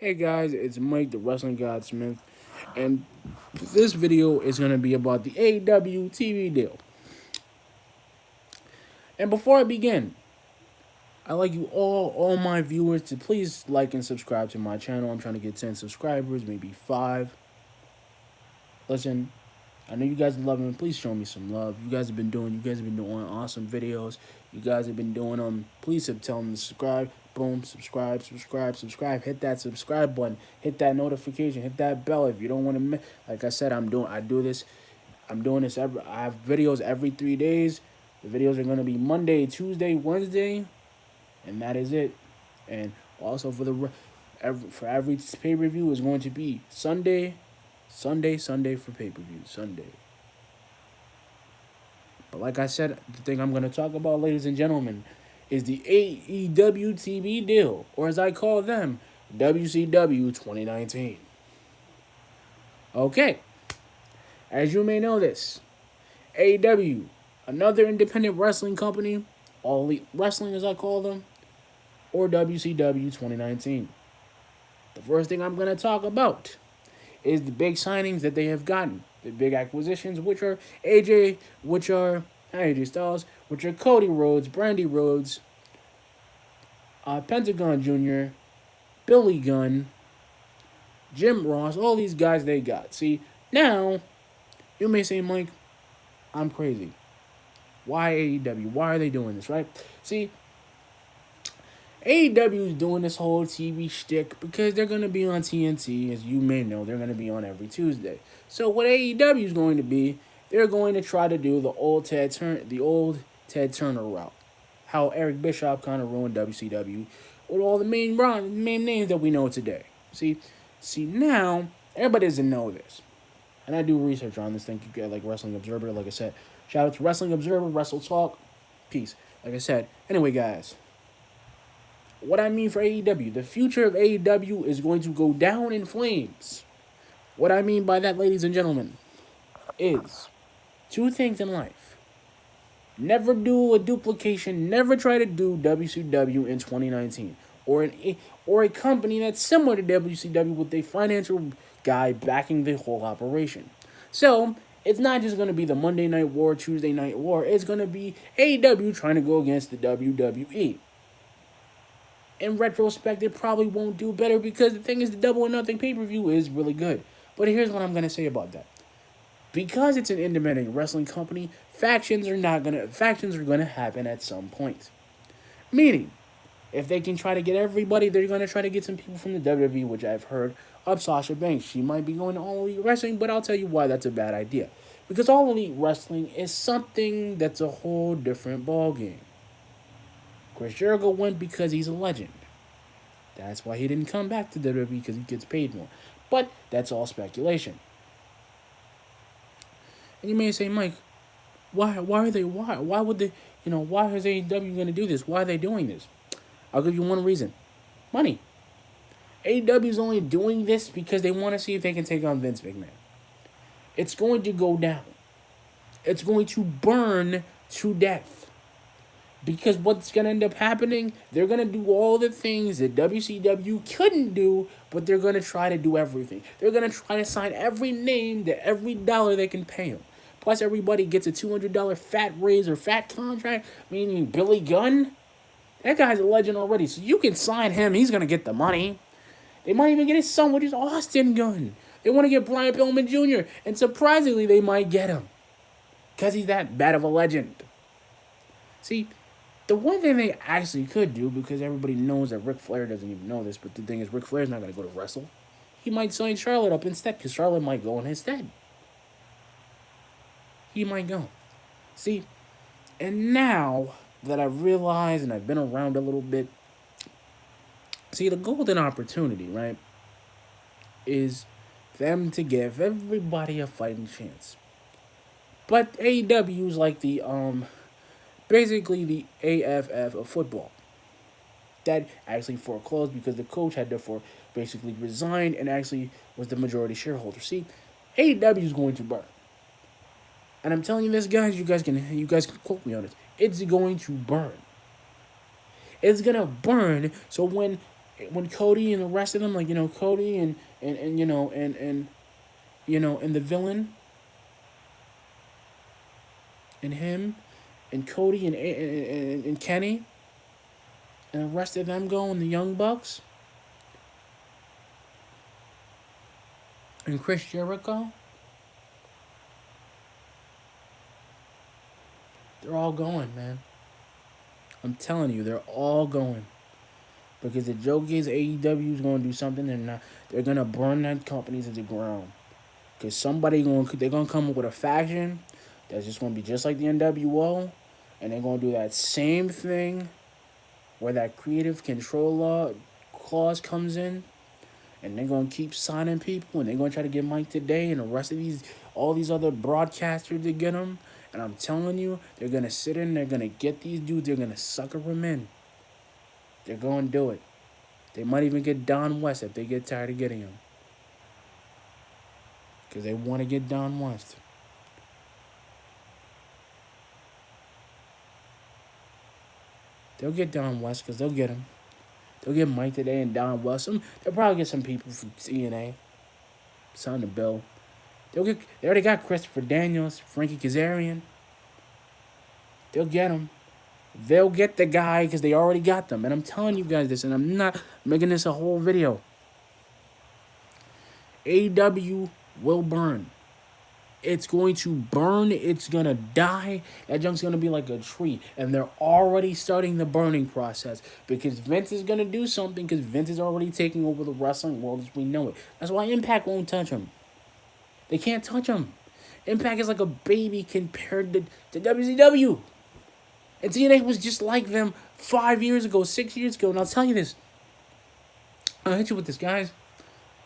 Hey guys, it's Mike, the Wrestling Godsmith, and this video is going to be about the AEW TV deal. And before I begin, I'd like you all my viewers, to please like and subscribe to my channel. I'm trying to get 10 subscribers, maybe 5. Listen, I know you guys are loving it. Please show me some love. You guys have been doing awesome videos. You guys have been doing them. Please tell them to subscribe. Boom, subscribe. Hit that subscribe button. Hit that notification. Hit that bell if you don't want to miss. Like I said, I do this. I'm doing this I have videos every 3 days. The videos are going to be Monday, Tuesday, Wednesday, and that is it. And also for every pay-per-view is going to be Sunday for pay-per-view. Sunday. But like I said, the thing I'm going to talk about, ladies and gentlemen, is the AEW TV deal, or as I call them, WCW 2019. Okay, as you may know this, AEW, another independent wrestling company, All Elite Wrestling as I call them, or WCW 2019. The first thing I'm going to talk about is the big signings that they have gotten. The big acquisitions, which are AJ Styles, which are Cody Rhodes, Brandy Rhodes, Pentagon Jr., Billy Gunn, Jim Ross, all these guys they got. See, now, you may say, Mike, I'm crazy. Why AEW? Why are they doing this, right? See, AEW is doing this whole TV shtick because they're going to be on TNT. As you may know, they're going to be on every Tuesday. So what AEW is going to be, they're going to try to do the old Ted Turner route. How Eric Bischoff kind of ruined WCW with all the main names that we know today. See now, everybody doesn't know this. And I do research on this. Thank you, guys, like Wrestling Observer. Like I said, shout out to Wrestling Observer, Wrestle Talk. Peace. Like I said. Anyway, guys. What I mean for AEW, the future of AEW is going to go down in flames. What I mean by that, ladies and gentlemen, is two things in life. Never do a duplication. Never try to do WCW in 2019. Or a company that's similar to WCW with a financial guy backing the whole operation. So, it's not just going to be the Monday Night War, Tuesday Night War. It's going to be AEW trying to go against the WWE. In retrospect, it probably won't do better because the thing is, the Double or Nothing pay-per-view is really good. But here's what I'm going to say about that. Because it's an independent wrestling company, factions are going to happen at some point. Meaning, if they can try to get everybody, they're going to try to get some people from the WWE, which I've heard of Sasha Banks. She might be going to All Elite Wrestling, but I'll tell you why that's a bad idea. Because All Elite Wrestling is something that's a whole different ballgame. Chris Jericho went because he's a legend. That's why he didn't come back to WWE, because he gets paid more. But that's all speculation. And you may say, Mike, why would they, why is AEW going to do this? Why are they doing this? I'll give you one reason. Money. AEW is only doing this because they want to see if they can take on Vince McMahon. It's going to go down. It's going to burn to death. Because what's going to end up happening, they're going to do all the things that WCW couldn't do, but they're going to try to do everything. They're going to try to sign every name to every dollar they can pay them. Plus, everybody gets a $200 fat raise or fat contract, meaning Billy Gunn. That guy's a legend already, so you can sign him. He's going to get the money. They might even get his son, which is Austin Gunn. They want to get Brian Pillman Jr., and surprisingly, they might get him. Because he's that bad of a legend. See, the one thing they actually could do, because everybody knows that Ric Flair doesn't even know this, but the thing is, Ric Flair's not going to go to wrestle. He might sign Charlotte up instead, because Charlotte might go in his stead. He might go. See, and now that I've realized and I've been around a little bit, see, the golden opportunity, right, is them to give everybody a fighting chance. But AEW's like the, basically the AFF of football. That actually foreclosed because the coach had to basically resigned and actually was the majority shareholder. See, AEW is going to burn. And I'm telling you this, guys, you guys can quote me on it. It's going to burn. It's gonna burn. So when when Cody and the rest of them, like Cody and and the villain and him and Cody and Kenny and the rest of them go and the Young Bucks and Chris Jericho, they're all going, man. I'm telling you, they're all going. Because the joke is AEW is going to do something. They're going to burn that company to the ground. Because they're going to come up with a faction that's just going to be just like the NWO. And they're going to do that same thing where that creative control law clause comes in. And they're going to keep signing people. And they're going to try to get Mike Today and the rest of all these other broadcasters to get them. And I'm telling you, they're going to sit in, they're going to get these dudes, they're going to sucker them in. They're going to do it. They might even get Don West if they get tired of getting him. Because they want to get Don West. They'll get Don West because they'll get him. They'll get Mike Today and Don West. They'll probably get some people from TNA. Son of Bill. They already got Christopher Daniels, Frankie Kazarian. They'll get him. They'll get the guy because they already got them. And I'm telling you guys this, and I'm not making this a whole video. AEW will burn. It's going to burn. It's going to die. That junk's going to be like a tree. And they're already starting the burning process. Because Vince is going to do something. Because Vince is already taking over the wrestling world as we know it. That's why Impact won't touch him. They can't touch him. Impact is like a baby compared to WCW. And TNA was just like them 5 years ago, 6 years ago. And I'll tell you this. I'll hit you with this, guys.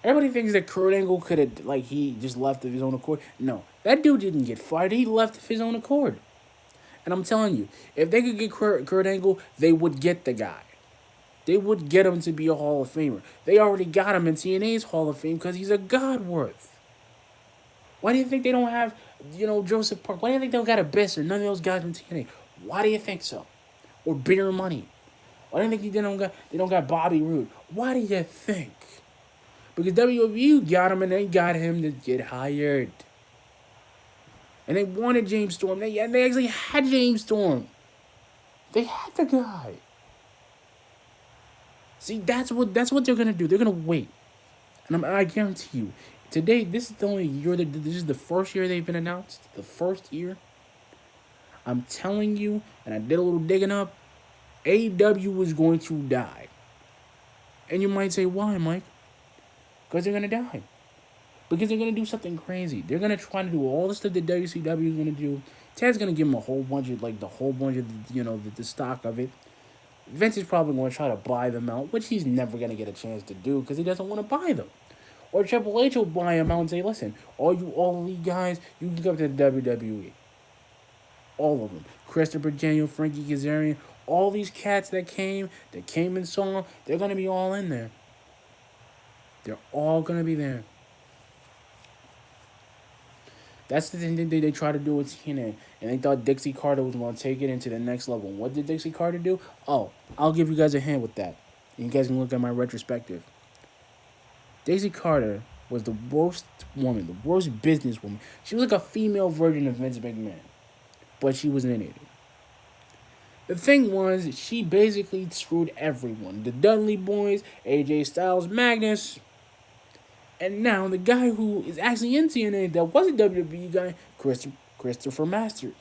Everybody thinks that Kurt Angle could have, he just left of his own accord. No, that dude didn't get fired. He left of his own accord. And I'm telling you, if they could get Kurt Angle, they would get the guy. They would get him to be a Hall of Famer. They already got him in TNA's Hall of Fame because he's a Godworth. Why do you think they don't have, Joseph Park? Why do you think they don't got a Biss or none of those guys in TNA? Why do you think so? Or Beer Money? Why do you think they don't got Bobby Roode? Why do you think? Because WWE got him and they got him to get hired. And they wanted James Storm. They actually had James Storm. They had the guy. See, that's what they're gonna do. They're gonna wait. And I guarantee you, today, this is the only year this is the first year they've been announced. The first year. I'm telling you, and I did a little digging up, AEW is going to die. And you might say, why, Mike? Because they're going to die. Because they're going to do something crazy. They're going to try to do all the stuff that WCW is going to do. Ted's going to give them a whole bunch of, the stock of it. Vince is probably going to try to buy them out, which he's never going to get a chance to do because he doesn't want to buy them. Or Triple H will buy them out and say, listen, all you All-Elite guys, you can come to the WWE. All of them. Christopher Daniel, Frankie Kazarian, all these cats that came and saw, they're going to be all in there. They're all going to be there. That's the thing that they try to do with TNA. And they thought Dixie Carter was going to take it into the next level. What did Dixie Carter do? Oh, I'll give you guys a hand with that. You guys can look at my retrospective. Dixie Carter was the worst woman, the worst businesswoman. She was like a female version of Vince McMahon. But she was an idiot. The thing was, she basically screwed everyone. The Dudley Boys, AJ Styles, Magnus. And now the guy who is actually in TNA that was a WWE guy, Christopher Masters.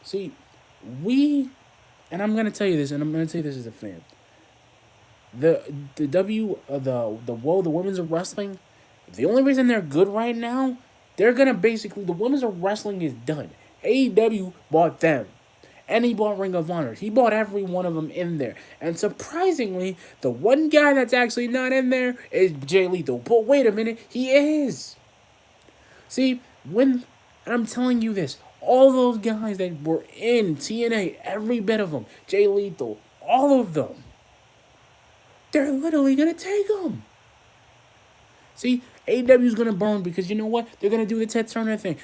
See, and I'm gonna tell you this, and I'm gonna tell you this as a fan. The women's of wrestling, the only reason they're good right now, they're gonna basically, the women's of wrestling is done. AEW bought them. And he bought Ring of Honor. He bought every one of them in there. And surprisingly, the one guy that's actually not in there is Jay Lethal. But wait a minute, he is. See, and I'm telling you this, all those guys that were in TNA, every bit of them, Jay Lethal, all of them, they're literally going to take them. See, AEW is gonna burn because you know what? They're gonna do the Ted Turner thing.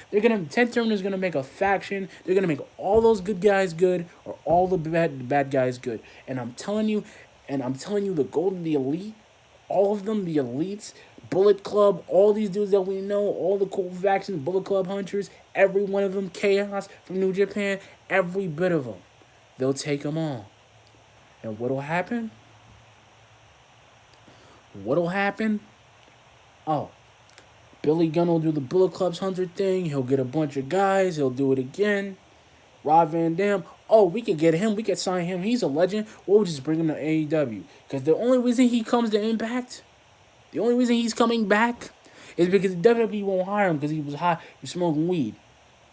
Ted Turner's gonna make a faction. They're gonna make all those good guys good or all the bad guys good. And I'm telling you, the Golden, the Elite, all of them, the Elites, Bullet Club, all these dudes that we know, all the cool factions, Bullet Club Hunters, every one of them, Chaos from New Japan, every bit of them, they'll take them all. And what'll happen? What'll happen? Oh, Billy Gunn will do the Bullet Club's Hunter thing. He'll get a bunch of guys. He'll do it again. Rob Van Dam. Oh, we could get him. We could sign him. He's a legend. We'll just bring him to AEW. Because the only reason he comes to Impact, the only reason he's coming back is because the WWE won't hire him because he was high, he was smoking weed.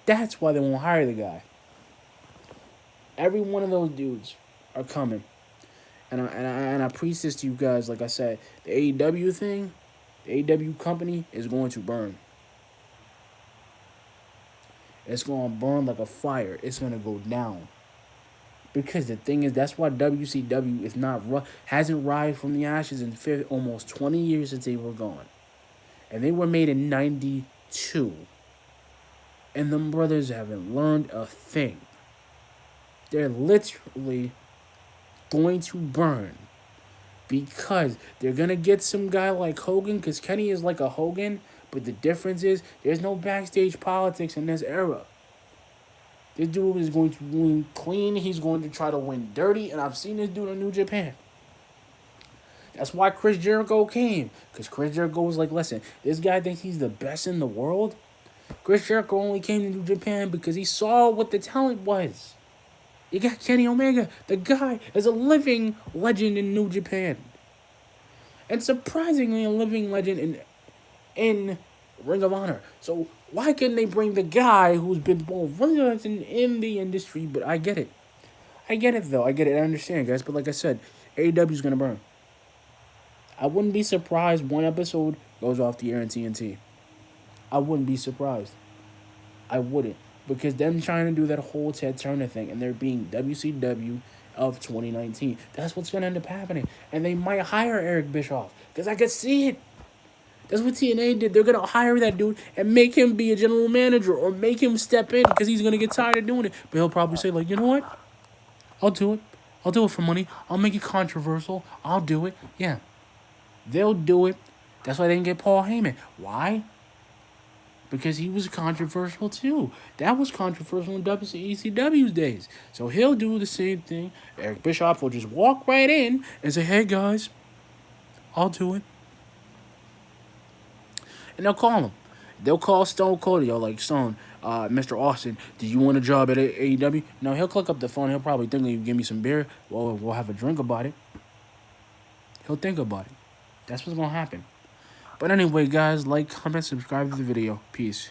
That's why they won't hire the guy. Every one of those dudes are coming. And I preach this to you guys, like I said, the AEW thing, the AEW company is going to burn. It's going to burn like a fire. It's going to go down. Because the thing is, that's why WCW is hasn't rise from the ashes in almost 20 years since they were gone. And they were made in 92. And them brothers haven't learned a thing. They're literally going to burn. Because they're going to get some guy like Hogan, because Kenny is like a Hogan. But the difference is, there's no backstage politics in this era. This dude is going to win clean. He's going to try to win dirty. And I've seen this dude in New Japan. That's why Chris Jericho came. Because Chris Jericho was like, listen, this guy thinks he's the best in the world. Chris Jericho only came to New Japan because he saw what the talent was. You got Kenny Omega. The guy is a living legend in New Japan. And surprisingly, a living legend in Ring of Honor. So why couldn't they bring the guy who's been both in the industry? But I get it. I get it, though. I get it. I understand, guys. But like I said, AEW is going to burn. I wouldn't be surprised one episode goes off the air in TNT. I wouldn't be surprised. I wouldn't. Because them trying to do that whole Ted Turner thing and they're being WCW of 2019. That's what's going to end up happening. And they might hire Eric Bischoff. Because I could see it. That's what TNA did. They're going to hire that dude and make him be a general manager or make him step in because he's going to get tired of doing it. But he'll probably say, like, you know what? I'll do it. I'll do it for money. I'll make it controversial. I'll do it. Yeah. They'll do it. That's why they didn't get Paul Heyman. Why? Because he was controversial too. That was controversial in ECW's days. So he'll do the same thing. Eric Bischoff will just walk right in and say, hey guys, I'll do it. And they'll call him. They'll call Stone Cold. Yo, like, Stone, Mr. Austin, do you want a job at AEW? No, he'll click up the phone. He'll probably think, you give me some beer. Well, we'll have a drink about it. He'll think about it. That's what's going to happen. But anyway, guys, like, comment, subscribe to the video. Peace.